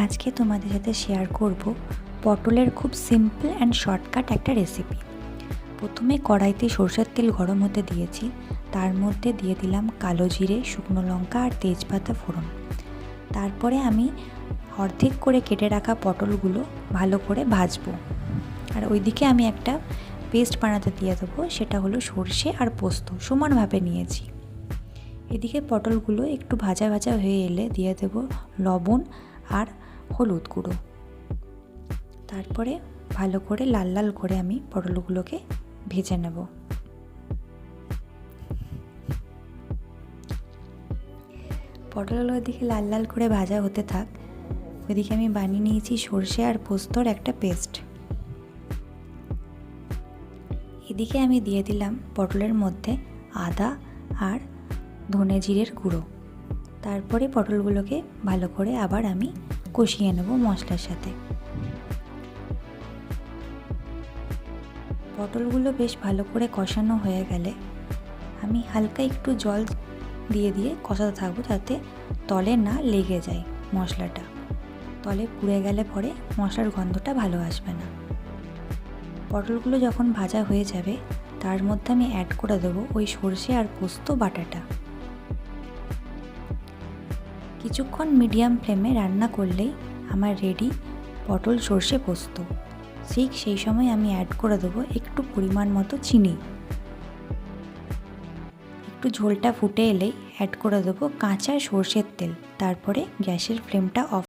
আজকে তোমাদের সাথে শেয়ার করব পটলের খুব সিম্পল অ্যান্ড শর্টকাট একটা রেসিপি। প্রথমে কড়াইতে সরষের তেল গরম হতে দিয়েছি, তার মধ্যে দিয়ে দিলাম কালো জিরে, শুকনো লঙ্কা আর তেজপাতা ফোড়ন। তারপরে আমি অর্ধেক করে কেটে রাখা পটলগুলো ভালো করে ভাজবো। আর ওইদিকে আমি একটা পেস্ট বানাতে দিয়ে দেবো, সেটা হলো সর্ষে আর পোস্ত সমানভাবে নিয়েছি। এদিকে পটলগুলো একটু ভাজা ভাজা হয়ে এলে দিয়ে দেবো লবণ আর হলুদ গুঁড়ো। তারপরে ভালো করে লাল লাল করে আমি পটলগুলোকে ভেজে নেব। পটলগুলো ওইদিকে লাল লাল করে ভাজা হতে থাক, ওইদিকে আমি বানিয়ে নিয়েছি সর্ষে আর পোস্তর একটা পেস্ট। এদিকে আমি দিয়ে দিলাম পটলের মধ্যে আদা আর ধনে জিরের গুঁড়ো। তারপরে পটলগুলোকে ভালো করে আবার আমি কষিয়ে নেব মশলার সাথে। পটলগুলো বেশ ভালো করে কষানো হয়ে গেলে আমি হালকা একটু জল দিয়ে দিয়ে কষাতে থাকবো, যাতে তলে না লেগে যায় মশলাটা। তলে পুড়ে গেলে পরে মশলার গন্ধটা ভালো আসবে না। পটলগুলো যখন ভাজা হয়ে যাবে তার মধ্যে আমি অ্যাড করে দেবো ওই সর্ষে আর পোস্ত বাটাটা। কিছুক্ষণ মিডিয়াম ফ্লেমে রান্না করলেই আমার রেডি পটল সর্ষে পোস্ত। ঠিক সেই সময় আমি অ্যাড করে দেবো একটু পরিমাণ মতো চিনি। একটু ঝোলটা ফুটে এলেই অ্যাড করে দেবো কাঁচা সর্ষের তেল। তারপরে গ্যাসের ফ্লেমটা অফ